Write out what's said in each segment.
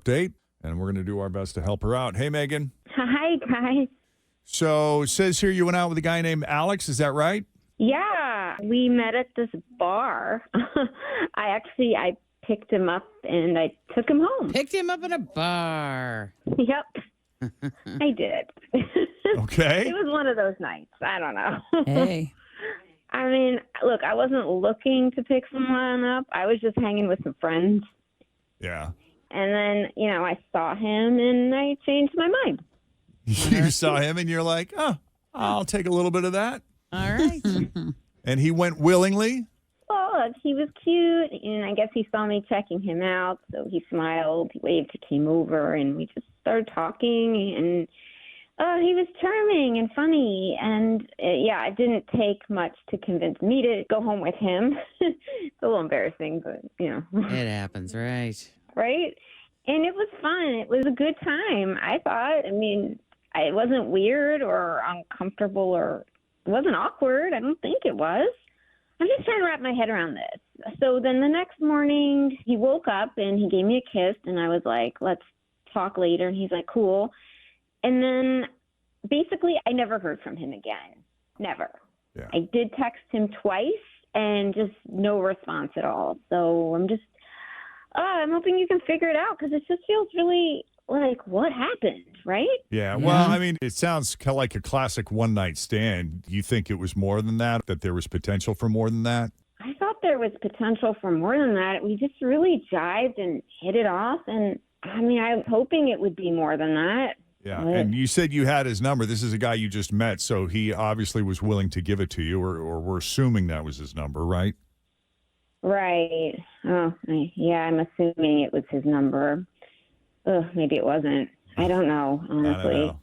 update, and we're going to do our best to help her out. Hey, Megan. Hi, guys. So it says here you went out with a guy named Alex. Is that right? Yeah, we met at this bar. I picked him up and I took him home. Picked him up at a bar. Yep, I did. Okay. It was one of those nights. I don't know. Hey. I mean, look, I wasn't looking to pick someone up. I was just hanging with some friends. Yeah. And then, I saw him and I changed my mind. You saw him and you're like, oh, I'll take a little bit of that. All right. And he went willingly? Well, he was cute, and I guess he saw me checking him out, so he smiled, he waved, he came over, and we just started talking, and he was charming and funny, and it didn't take much to convince me to go home with him. It's a little embarrassing, but, It happens, right? Right? And it was fun. It was a good time, I thought. I mean, it wasn't weird or uncomfortable or it wasn't awkward. I don't think it was. I'm just trying to wrap my head around this. So then the next morning, he woke up and he gave me a kiss, and I was like, let's talk later. And he's like, cool. And then basically I never heard from him again. Never. Yeah. I did text him twice and just no response at all. So I'm hoping you can figure it out, because it just feels really like, what happened, right? Yeah. Well, I mean, it sounds kind of like a classic one-night stand. Do you think it was more than that there was potential for more than that? I thought there was potential for more than that. We just really jived and hit it off. And, I mean, I was hoping it would be more than that. Yeah. And you said you had his number. This is a guy you just met, so he obviously was willing to give it to you, or we're assuming that was his number, right? Right. Oh, yeah, I'm assuming it was his number. Maybe it wasn't. I don't know, honestly. I don't know.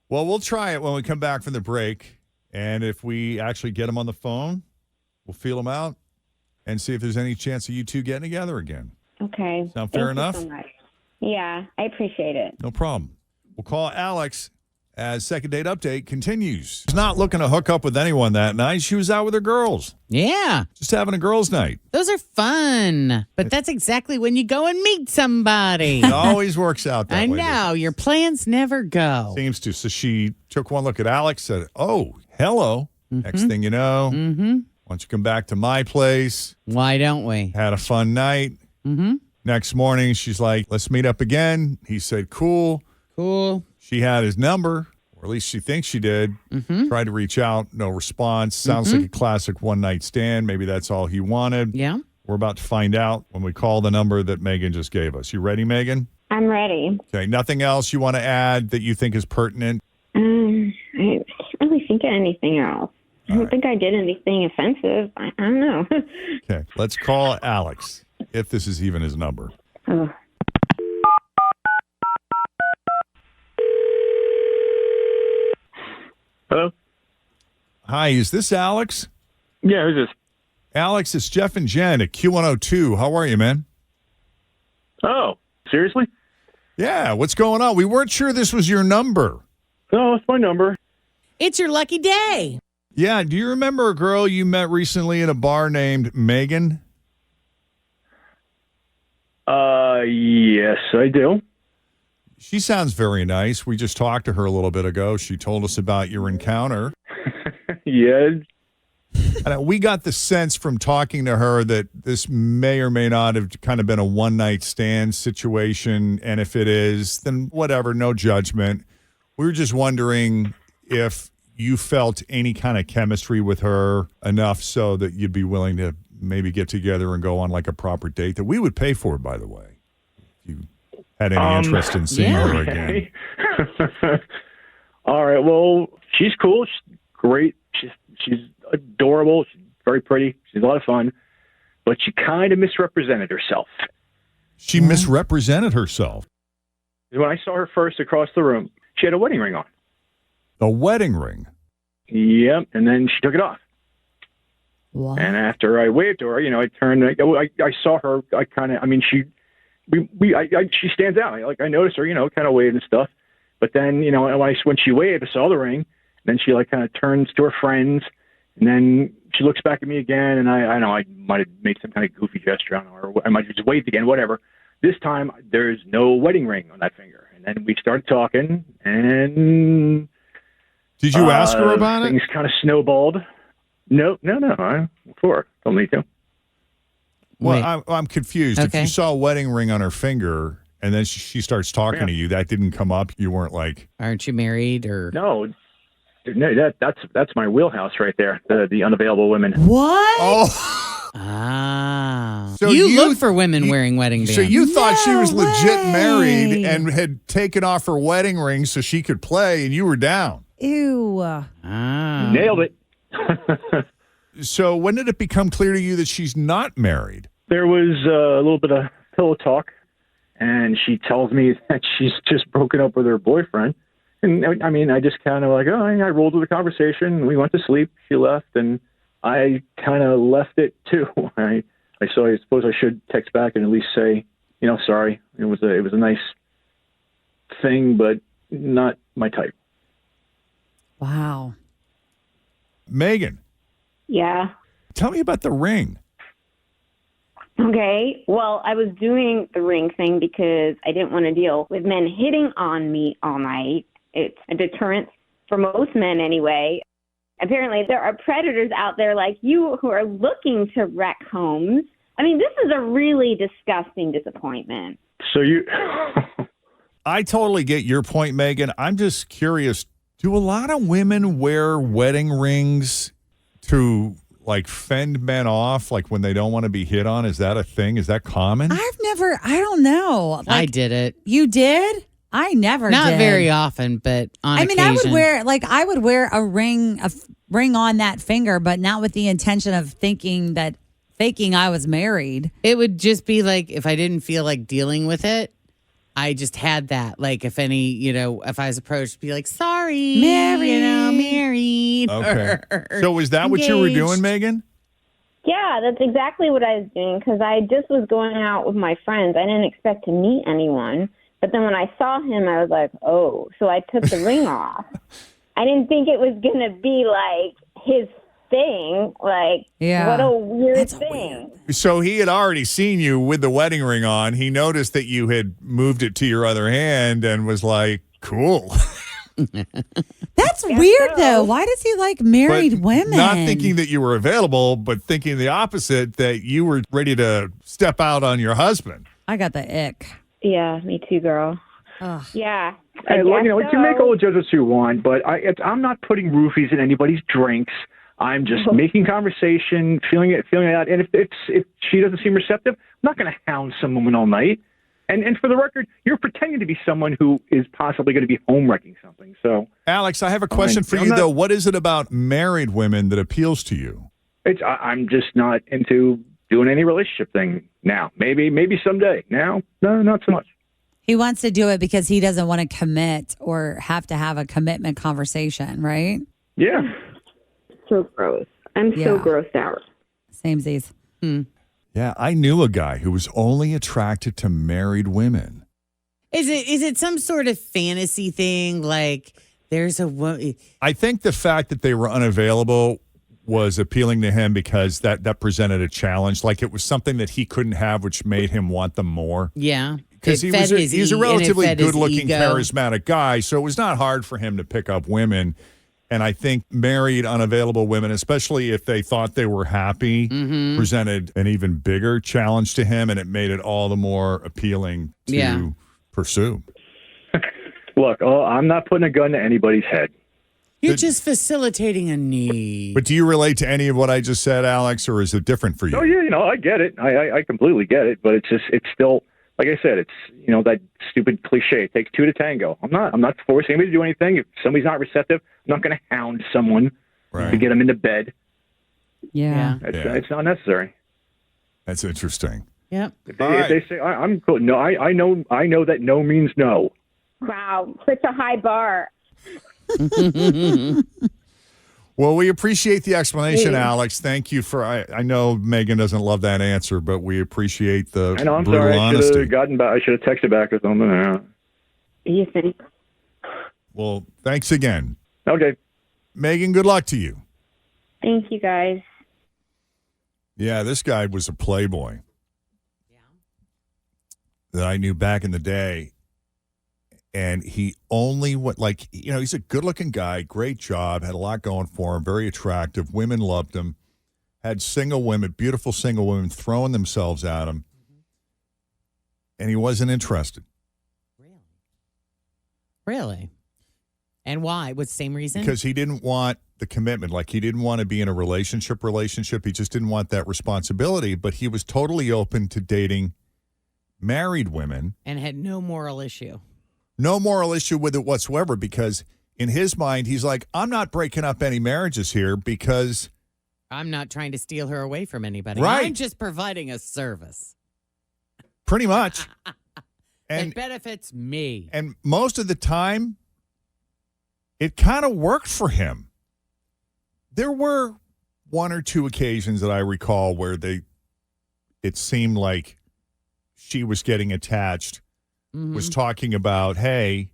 Well, we'll try it when we come back from the break. And if we actually get him on the phone, we'll feel him out and see if there's any chance of you two getting together again. Okay. Sound fair enough? Thank you so much. Yeah, I appreciate it. No problem. We'll call Alex as Second Date Update continues. She's not looking to hook up with anyone that night. She was out with her girls. Yeah. Just having a girls' night. Those are fun. But that's exactly when you go and meet somebody. It always works out that I way. know. Your plans never go. Seems to. So she took one look at Alex, said, oh, hello. Next thing you know, why don't you come back to my place? Why don't we? Had a fun night. Next morning, she's like, let's meet up again. He said, cool. Cool. She had his number, or at least she thinks she did. Tried to reach out, no response. Sounds like a classic one-night stand. Maybe that's all he wanted. Yeah. We're about to find out when we call the number that Megan just gave us. You ready, Megan? I'm ready. Okay. Nothing else you want to add that you think is pertinent? I can't really think of anything else. I don't think I did anything offensive. I don't know. Okay. Let's call Alex, if this is even his number. Oh. Hello? Hi, is this Alex? Yeah, who's this? Alex, it's Jeff and Jen at Q102. How are you, man? Oh, seriously? Yeah, what's going on? We weren't sure this was your number. No, it's my number. It's your lucky day. Yeah, do you remember a girl you met recently at a bar named Megan? Yes, I do. She sounds very nice. We just talked to her a little bit ago. She told us about your encounter. Yeah. And we got the sense from talking to her that this may or may not have kind of been a one-night stand situation. And if it is, then whatever, no judgment. We were just wondering if you felt any kind of chemistry with her enough so that you'd be willing to maybe get together and go on like a proper date that we would pay for, by the way, if you had any interest in seeing her again. All right. Well, she's cool. She's great. She's adorable. She's very pretty. She's a lot of fun. But she kind of misrepresented herself. She misrepresented herself. When I saw her first across the room, she had a wedding ring on. A wedding ring? Yep. And then she took it off. What? And after I waved to her, I turned. I saw her. She stands out. I noticed her. Kind of waved and stuff. But then, when she waved, I saw the ring. Then she kind of turns to her friends, and then she looks back at me again. And I know I might have made some kind of goofy gesture. I don't know, or I might have just waved again. Whatever. This time, there's no wedding ring on that finger. And then we started talking, and Did you ask her about things it? kind of snowballed. No. Before told me to. Well, I'm confused. If Okay. you saw a wedding ring on her finger and then she starts talking to you, that didn't come up. You weren't like, Aren't you married or? No, that's my wheelhouse right there. The unavailable women. What? oh. Ah. So you you- look for women wearing wedding bands. So you thought she was No legit way. married and had taken off her wedding ring so she could play, and you were down. Ew. Ah. Nailed it. So when did it become clear to you that she's not married? There was a little bit of pillow talk, and she tells me that she's just broken up with her boyfriend. And I mean, I just kind of like, I rolled with the conversation. We went to sleep. She left, and I kind of left it too. I suppose I should text back and at least say, sorry. It was a nice thing, but not my type. Wow. Megan, Yeah. tell me about the ring. Okay. Well, I was doing the ring thing because I didn't want to deal with men hitting on me all night. It's a deterrent for most men anyway. Apparently, there are predators out there like you who are looking to wreck homes. I mean, this is a really disgusting disappointment. So you, I totally get your point, Megan. I'm just curious, do a lot of women wear wedding rings to like fend men off, like when they don't want to be hit on? Is that a thing? Is that common? I don't know. I Like, did it. you did? I never Not did. very often, but on occasion. I would wear a ring on that finger, but not with the intention of thinking I was married. It would just be like if I didn't feel like dealing with it, I just had that. Like if if I was approached, be like, sorry, married. Okay. or So was that what you were doing, engaged. Megan? Yeah, that's exactly what I was doing because I just was going out with my friends. I didn't expect to meet anyone. But then when I saw him, I was like, oh. So I took the ring off. I didn't think it was going to be like his thing. Like, Yeah. what a weird That's thing. So he had already seen you with the wedding ring on. He noticed that you had moved it to your other hand and was like, cool. That's weird, though. Why does he like married But women? Not thinking that you were available, but thinking the opposite, that you were ready to step out on your husband. I got the ick. Yeah, me too, girl. Ugh. Yeah. Hey, look, you guess can make so. all the judgments you want, but I'm not putting roofies in anybody's drinks. I'm just making conversation, feeling it out. And if she doesn't seem receptive, I'm not going to hound some woman all night. And for the record, you're pretending to be someone who is possibly going to be home wrecking something. So, Alex, I have a question for I'm you, not- though. What is it about married women that appeals to you? I'm just not into doing any relationship thing now. Maybe someday. Now, no, not so much. He wants to do it because he doesn't want to commit or have to have a commitment conversation, right? Yeah. So gross. I'm so Yeah. grossed out. Samesies. Yeah, I knew a guy who was only attracted to married women. Is it some sort of fantasy thing? Like there's a woman. I think the fact that they were unavailable was appealing to him because that presented a challenge. Like it was something that he couldn't have, which made him want them more. Yeah. Because It fed his he's a and it relatively fed his good-looking, ego. charismatic guy, so it was not hard for him to pick up women. And I think married, unavailable women, especially if they thought they were happy, Mm-hmm. presented an even bigger challenge to him, and it made it all the more appealing to Yeah. pursue. Look, I'm not putting a gun to anybody's head. You're just facilitating a need. But do you relate to any of what I just said, Alex, or is it different for you? Oh yeah, I get it. I completely get it. But it's still, like I said, it's that stupid cliche. It takes two to tango. I'm not forcing anybody to do anything. If somebody's not receptive, I'm not going to hound someone Right. to get them into bed. Yeah. It's not necessary. That's interesting. Yep. If All they say I'm cool, no, I know that no means no. Wow, such a high bar. Well, we appreciate the explanation, Alex. Thank you for. I know Megan doesn't love that answer, but we appreciate the I know. I'm brutal sorry. I should honesty. have gotten back. I should have texted back or something. You think? Well, thanks again, Okay. Megan. Good luck to you. Thank you, guys. Yeah, this guy was a playboy. that I knew back in the day. And he only went, like, he's a good looking guy, great job, had a lot going for him, very attractive. Women loved him, had single women, beautiful single women throwing themselves at him. And he wasn't interested. Really? And why? What's the same reason? Because he didn't want the commitment. Like, he didn't want to be in a relationship. He just didn't want that responsibility. But he was totally open to dating married women. And had no moral issue. No moral issue with it whatsoever, because in his mind, he's like, I'm not breaking up any marriages here because I'm not trying to steal her away from anybody. Right. I'm just providing a service. pretty much. It benefits me. And most of the time, it kind of worked for him. There were one or two occasions that I recall where it seemed like she was getting attached, was talking about, hey,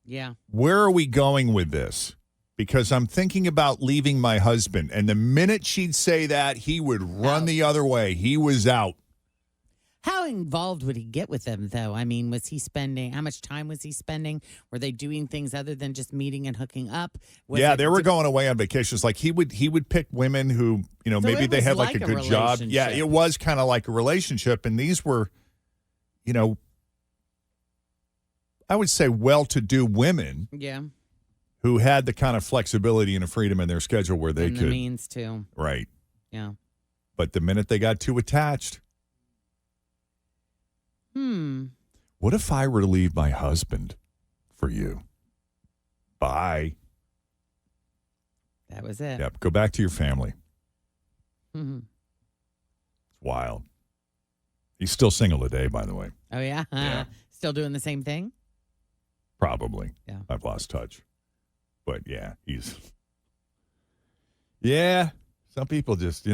yeah, where are we going with this? Because I'm thinking about leaving my husband. And the minute she'd say that, he would run the other way. He was out. How involved would he get with them, though? I mean, how much time was he spending? Were they doing things other than just meeting and hooking up? They were going away on vacations. Like he would pick women who, So maybe they had like a good job. Yeah, relationship. it was kind of like a relationship. And these were, I would say well-to-do women. Yeah. Who had the kind of flexibility and a freedom in their schedule where they and could. the means too. Right. Yeah. But the minute they got too attached. What if I were to leave my husband for you? Bye. That was it. Yep. Go back to your family. Mm-hmm. It's wild. He's still single today, by the way. Oh, yeah? Yeah. Still doing the same thing? Probably. Yeah. I've lost touch. But yeah, some people just,